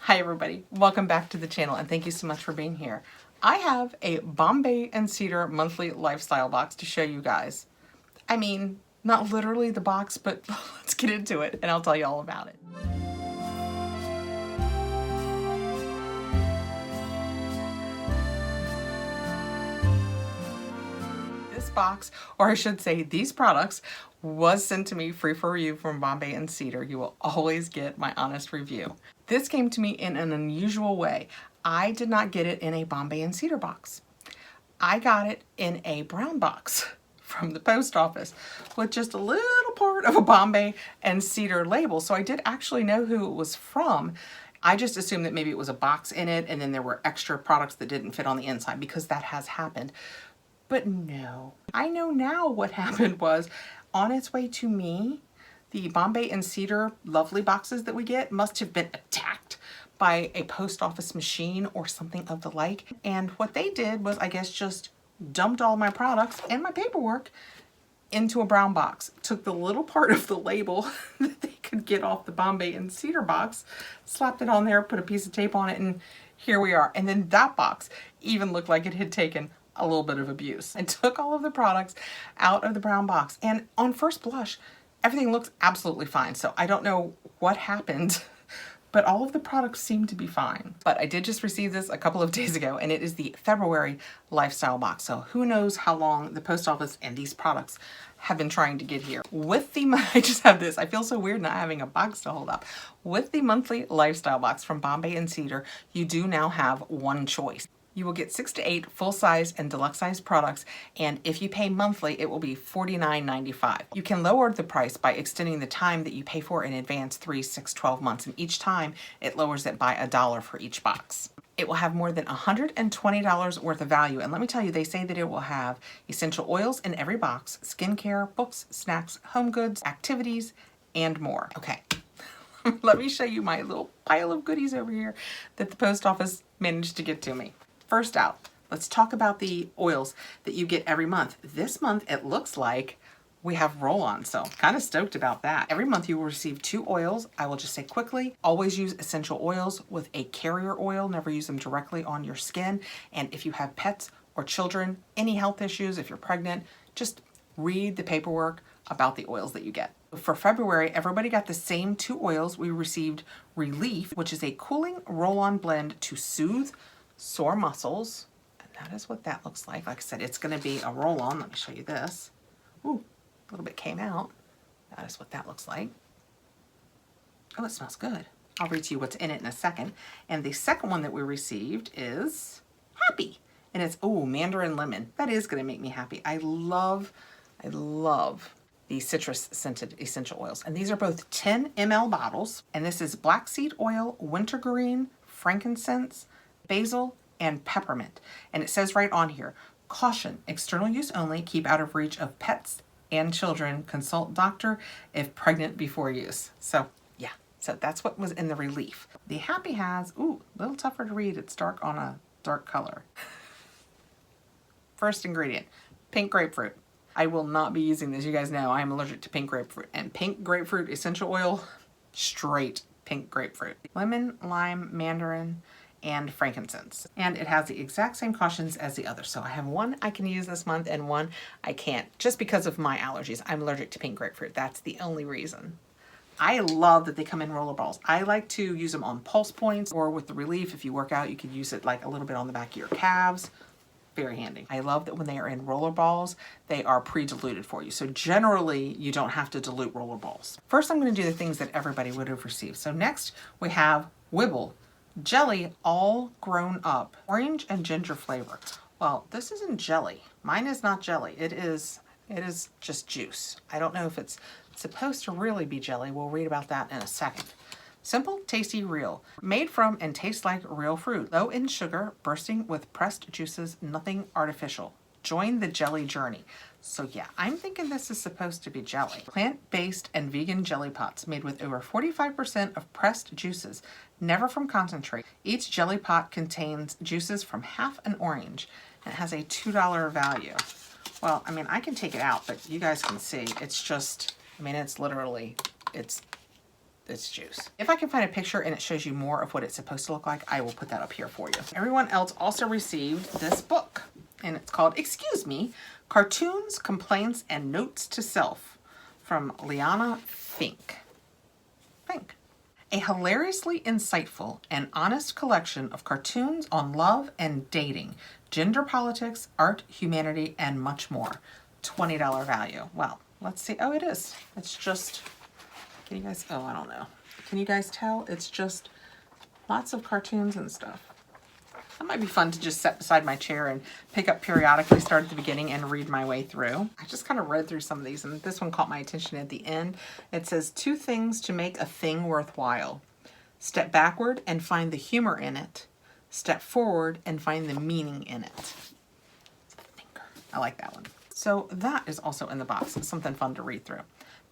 Hi everybody, welcome back to the channel and thank you so much for being here. I have a Bombay and Cedar monthly lifestyle box to show you guys. I mean, not literally the box, but let's get into it and I'll tell you all about it. This box, or I should say these products, was sent to me free for review from Bombay and Cedar. You will always get my honest review. This came to me in an unusual way. I did not get it in a Bombay and Cedar box. I got it in a brown box from the post office with just a little part of a Bombay and Cedar label. So I did actually know who it was from. I just assumed that maybe it was a box in it and then there were extra products that didn't fit on the inside, because that has happened. But no, I know now what happened was, on its way to me, the Bombay and Cedar lovely boxes that we get must have been attacked by a post office machine or something of the like. And what they did was, I guess, just dumped all my products and my paperwork into a brown box. Took the little part of the label that they could get off the Bombay and Cedar box, slapped it on there, put a piece of tape on it, and here we are. And then that box even looked like it had taken a little bit of abuse. I took all of the products out of the brown box, and on first blush, everything looks absolutely fine. So I don't know what happened, but all of the products seem to be fine. But I did just receive this a couple of days ago, and it is the February lifestyle box. So who knows how long the post office and these products have been trying to get here. With the, I just have this, I feel so weird not having a box to hold up. With the monthly lifestyle box from Bombay and Cedar, you do now have one choice. You will get 6 to 8 full-size and deluxe-size products, and if you pay monthly, it will be $49.95. You can lower the price by extending the time that you pay for in advance, 3, 6, 12 months, and each time it lowers it by $1 for each box. It will have more than $120 worth of value, and let me tell you, they say that it will have essential oils in every box, skincare, books, snacks, home goods, activities, and more. Okay, let me show you my little pile of goodies over here that the post office managed to get to me. First out, let's talk about the oils that you get every month. This month, it looks like we have roll-on, so kind of stoked about that. Every month you will receive 2 oils. I will just say quickly, always use essential oils with a carrier oil. Never use them directly on your skin. And if you have pets or children, any health issues, if you're pregnant, just read the paperwork about the oils that you get. For February, everybody got the same 2 oils. We received Relief, which is a cooling roll-on blend to soothe sore muscles, and that is what that looks like. Like I said, it's going to be a roll-on. Let me show you this. Ooh, a little bit came out. That is what that looks like. Oh, it smells good. I'll read to you what's in it in a second. And the second one that we received is Happy, and it's, oh, mandarin lemon. That is going to make me happy. I love the citrus scented essential oils, and these are both 10 ml bottles, and this is black seed oil, wintergreen, frankincense, basil, and peppermint. And it says right on here, caution, external use only, keep out of reach of pets and children, consult doctor if pregnant before use. So yeah, so that's what was in the Relief. The Happy has, ooh, a little tougher to read. It's dark on a dark color. First ingredient, pink grapefruit. I will not be using this. You guys know I am allergic to pink grapefruit, and pink grapefruit essential oil, straight pink grapefruit. Lemon, lime, mandarin, and frankincense. And it has the exact same cautions as the other. So I have one I can use this month and one I can't, just because of my allergies. I'm allergic to pink grapefruit. That's the only reason. I love that they come in roller balls. I like to use them on pulse points, or with the Relief, if you work out, you could use it like a little bit on the back of your calves. Very handy. I love that when they are in roller balls, they are pre-diluted for you. So generally, you don't have to dilute roller balls. First, I'm going to do the things that everybody would have received. So next, we have Wibble Jelly, all grown up, orange and ginger flavor. Well, this isn't jelly. Mine is not jelly. It is just juice. I don't know if it's supposed to really be jelly. We'll read about that in a second. Simple, tasty, real. Made from and tastes like real fruit. Low in sugar, bursting with pressed juices, nothing artificial. Join the jelly journey. So yeah, I'm thinking this is supposed to be jelly. Plant-based and vegan jelly pots made with over 45% of pressed juices, never from concentrate. Each jelly pot contains juices from half an orange, and it has a $2 value. Well, I mean, I can take it out, but you guys can see, it's just, I mean, it's literally, it's it's juice. If I can find a picture and it shows you more of what it's supposed to look like, I will put that up here for you. Everyone else also received this book, and it's called, Excuse Me, Cartoons, Complaints, and Notes to Self from Liana Fink. A hilariously insightful and honest collection of cartoons on love and dating, gender politics, art, humanity, and much more. $20 value. Well, let's see. Oh, it is. It's just, can you guys, oh, I don't know. Can you guys tell? It's just lots of cartoons and stuff. That might be fun to just set beside my chair and pick up periodically, start at the beginning and read my way through. I just kind of read through some of these, and this one caught my attention at the end. It says 2 things to make a thing worthwhile. Step backward and find the humor in it. Step forward and find the meaning in it. I like that one. So that is also in the box. It's something fun to read through.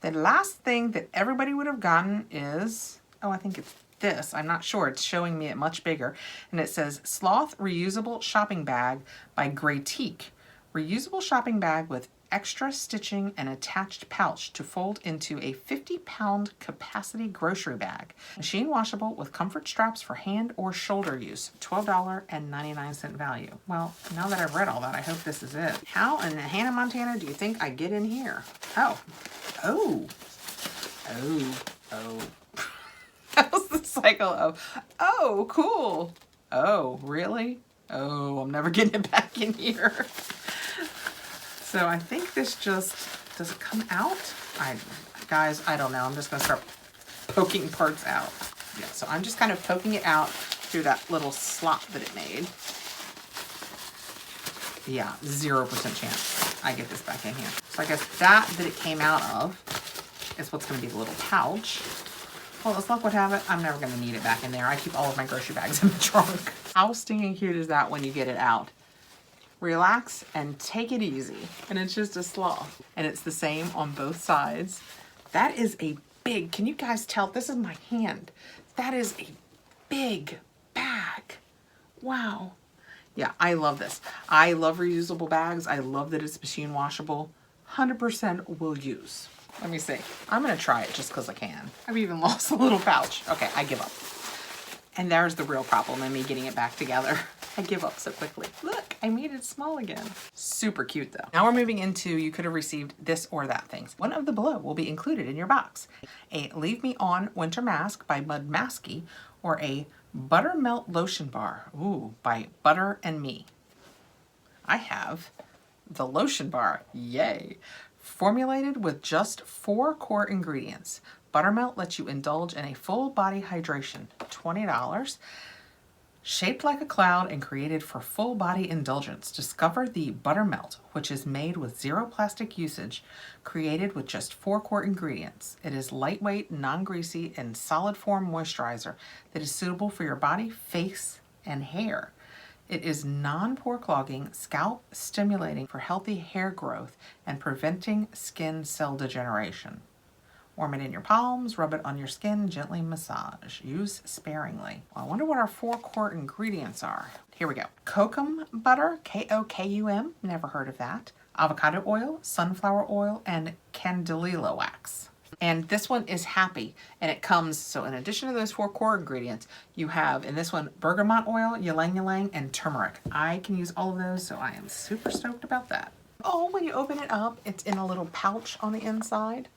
The last thing that everybody would have gotten is, oh, I think it's this. I'm not sure. It's showing me it much bigger. And it says Sloth Reusable Shopping Bag by Grapefruit. Reusable shopping bag with extra stitching and attached pouch to fold into a 50-pound capacity grocery bag. Machine washable with comfort straps for hand or shoulder use. $12.99 value. Well, now that I've read all that, I hope this is it. How in Hannah, Montana do you think I get in here? Oh. That was the cycle of, oh, cool. Oh, really? Oh, I'm never getting it back in here. So I think this just, does it come out? Guys, I don't know. I'm just going to start poking parts out. Yeah, so I'm just kind of poking it out through that little slot that it made. Yeah, 0% chance I get this back in here. So I guess that it came out of is what's going to be the little pouch. Well, as luck would have it, I'm never going to need it back in there. I keep all of my grocery bags in the trunk. How stinking cute is that when you get it out? Relax and take it easy. And it's just a sloth. And it's the same on both sides. That is a big, can you guys tell? This is my hand. That is a big bag. Wow. Yeah, I love this. I love reusable bags. I love that it's machine washable. 100% will use. Let me see. I'm going to try it just because I can. I've even lost a little pouch. Okay, I give up. And there's the real problem in me getting it back together. I give up so quickly. Look, I made it small again. Super cute though. Now we're moving into, you could have received this or that things. One of the below will be included in your box. A Leave Me On Winter Mask by Mud Masky or a Buttermilk Lotion Bar, ooh, by Butter and Me. I have the lotion bar, yay. Formulated with just 4 core ingredients. Buttermilk lets you indulge in a full body hydration, $20. Shaped like a cloud and created for full body indulgence. Discover the Buttermilk, which is made with 0 plastic usage, created with just 4 core ingredients. It is lightweight, non-greasy, and solid form moisturizer that is suitable for your body, face, and hair. It is non-pore clogging, scalp stimulating for healthy hair growth and preventing skin cell degeneration. Warm it in your palms, rub it on your skin, gently massage. Use sparingly. Well, I wonder what our 4 core ingredients are. Here we go. Kokum butter, K-O-K-U-M, never heard of that. Avocado oil, sunflower oil, and candelilla wax. And this one is happy, and it comes, so in addition to those 4 core ingredients, you have, in this one, bergamot oil, ylang ylang, and turmeric. I can use all of those, so I am super stoked about that. Oh, when you open it up, it's in a little pouch on the inside.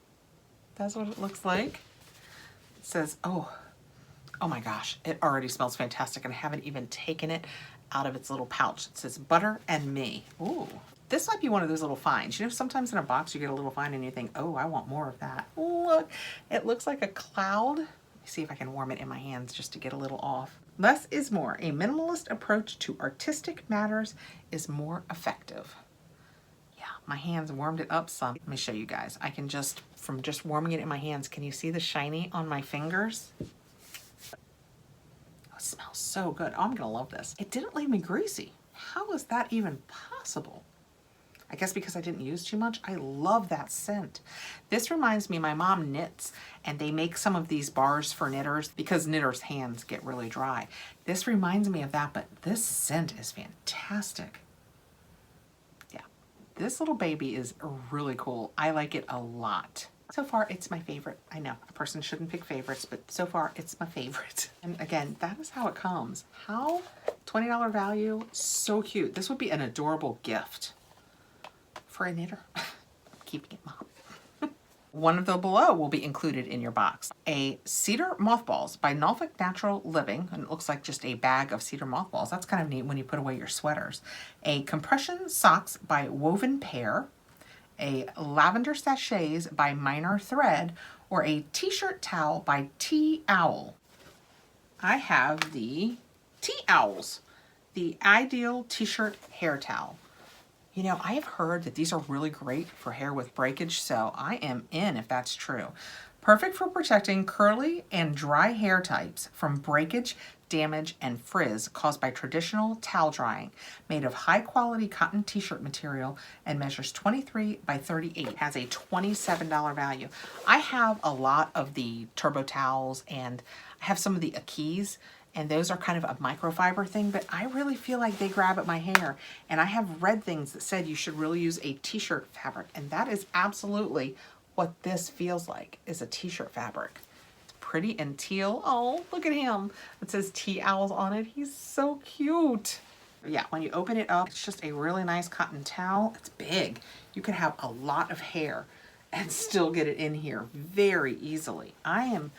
That's what it looks like. It says, oh my gosh, it already smells fantastic, and I haven't even taken it out of its little pouch. It says Butter and Me. Ooh. This might be one of those little finds. You know, sometimes in a box you get a little find and you think, oh, I want more of that. Look, it looks like a cloud. Let me see if I can warm it in my hands just to get a little off. Less is more. A minimalist approach to artistic matters is more effective. Yeah, my hands warmed it up some. Let me show you guys. I can just, from just warming it in my hands, can you see the shiny on my fingers? Oh, it smells so good. Oh, I'm gonna love this. It didn't leave me greasy. How is that even possible? I guess because I didn't use too much. I love that scent. This reminds me, my mom knits, and they make some of these bars for knitters because knitters' hands get really dry. This reminds me of that, but this scent is fantastic. Yeah, this little baby is really cool. I like it a lot. So far, it's my favorite. I know a person shouldn't pick favorites, but so far it's my favorite. And again, that is how it comes. How $20 value, so cute. This would be an adorable gift for a knitter. Keeping it, Mom. One of the below will be included in your box. A Cedar Mothballs by Norfolk Natural Living, and it looks like just a bag of cedar mothballs. That's kind of neat when you put away your sweaters. A compression socks by Woven Pear, a lavender sachets by Minor Thread, or a t-shirt towel by Tea Owl. I have the Tea Owls, the Ideal T-shirt hair towel. You know, I have heard that these are really great for hair with breakage, so I am in if that's true. Perfect for protecting curly and dry hair types from breakage, damage, and frizz caused by traditional towel drying. Made of high-quality cotton t-shirt material and measures 23 by 38. Has a $27 value. I have a lot of the turbo towels, and I have some of the Akis, and those are kind of a microfiber thing, but I really feel like they grab at my hair. And I have read things that said you should really use a t-shirt fabric, and that is absolutely what this feels like, is a t-shirt fabric. It's pretty and teal. Oh, look at him. It says Tea Owls on it. He's so cute. Yeah, when you open it up, it's just a really nice cotton towel. It's big. You could have a lot of hair and still get it in here very easily. I am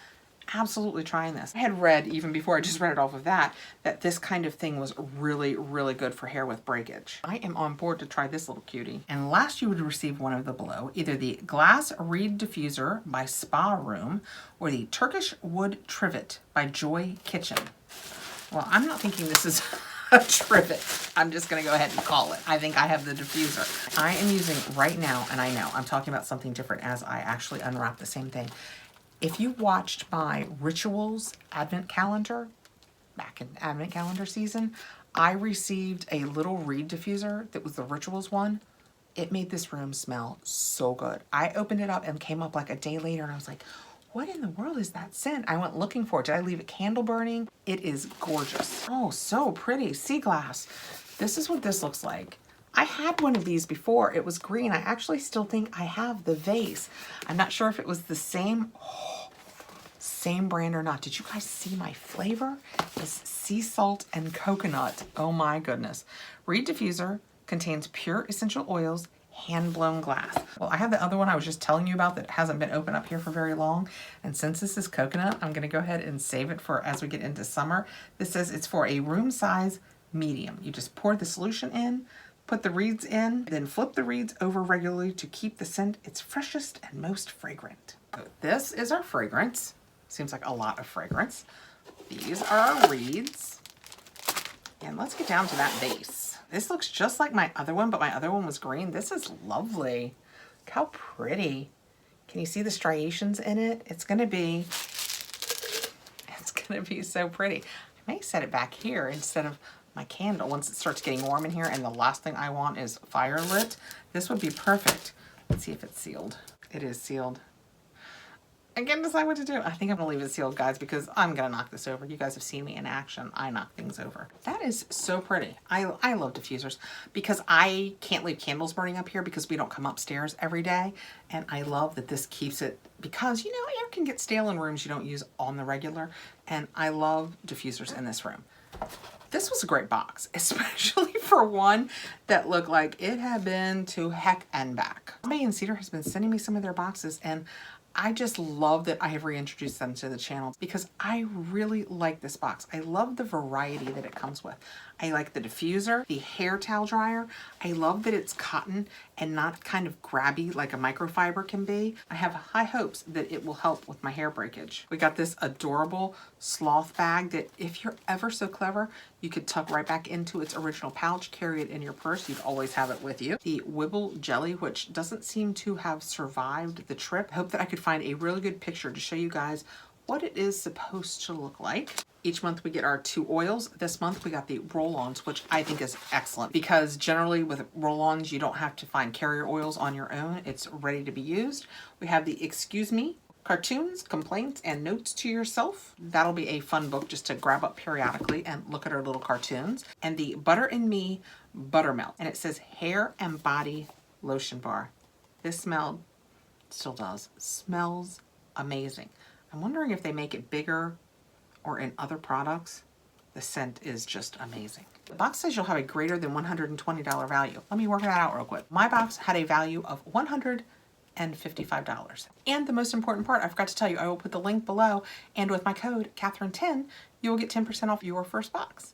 absolutely trying this. I had read, even before I just read it off of that this kind of thing was really, really good for hair with breakage. I am on board to try this little cutie. And last you would receive one of the below, either the Glass Reed Diffuser by Spa Room or the Turkish Wood Trivet by Joy Kitchen. Well, I'm not thinking this is a trivet. I'm just gonna go ahead and call it. I think I have the diffuser. I am using right now, and I know I'm talking about something different as I actually unwrap the same thing. If you watched my Rituals Advent Calendar, back in Advent Calendar season, I received a little reed diffuser that was the Rituals one. It made this room smell so good. I opened it up and came up like a day later and I was like, what in the world is that scent? I went looking for it. Did I leave a candle burning? It is gorgeous. Oh, so pretty. Sea glass. This is what this looks like. I had one of these before. It was green. I actually still think I have the vase. I'm not sure if it was the same, same brand or not. Did you guys see my flavor? It's sea salt and coconut. Oh my goodness. Reed diffuser contains pure essential oils, hand-blown glass. Well, I have the other one I was just telling you about that hasn't been open up here for very long. And since this is coconut, I'm gonna go ahead and save it for as we get into summer. This says it's for a room size medium. You just pour the solution in, put the reeds in, then flip the reeds over regularly to keep the scent its freshest and most fragrant. So this is our fragrance. Seems like a lot of fragrance. These are our reeds. And let's get down to that base. This looks just like my other one, but my other one was green. This is lovely. Look how pretty. Can you see the striations in it? It's gonna be so pretty. I may set it back here instead of my candle once it starts getting warm in here, and the last thing I want is fire lit. This would be perfect. Let's see if it's sealed. It is sealed. I can't decide what to do. I think I'm gonna leave it sealed, guys, because I'm gonna knock this over. You guys have seen me in action. I knock things over. That is so pretty. I love diffusers because I can't leave candles burning up here because we don't come upstairs every day. And I love that this keeps it, because you know, air can get stale in rooms you don't use on the regular. And I love diffusers in this room. This was a great box, especially for one that looked like it had been to heck and back. Bombay and Cedar has been sending me some of their boxes, and I just love that I have reintroduced them to the channel because I really like this box. I love the variety that it comes with. I like the diffuser, the hair towel dryer. I love that it's cotton and not kind of grabby like a microfiber can be. I have high hopes that it will help with my hair breakage. We got this adorable sloth bag that if you're ever so clever, you could tuck right back into its original pouch, carry it in your purse. You'd always have it with you. The Wibble Jelly, which doesn't seem to have survived the trip. I hope that I could find a really good picture to show you guys what it is supposed to look like. Each month we get our 2 oils. This month we got the roll-ons, which I think is excellent because generally with roll-ons you don't have to find carrier oils on your own. It's ready to be used. We have the Excuse Me, Cartoons, Complaints, and Notes to Yourself. That'll be a fun book just to grab up periodically and look at our little cartoons. And the Butter and Me Buttermilk. And it says Hair and Body Lotion Bar. This smelled Still does. Smells amazing. I'm wondering if they make it bigger or in other products. The scent is just amazing. The box says you'll have a greater than $120 value. Let me work that out real quick. My box had a value of $155. And the most important part, I forgot to tell you, I will put the link below, and with my code Kathrin10, you will get 10% off your first box.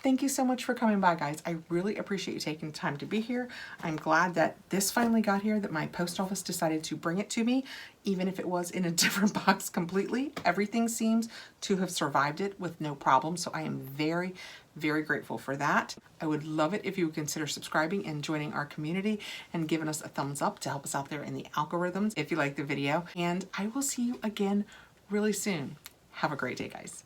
Thank you so much for coming by, guys. I really appreciate you taking the time to be here. I'm glad that this finally got here, that my post office decided to bring it to me, even if it was in a different box completely. Everything seems to have survived it with no problem, so I am very, very grateful for that. I would love it if you would consider subscribing and joining our community and giving us a thumbs up to help us out there in the algorithms if you like the video. And I will see you again really soon. Have a great day, guys.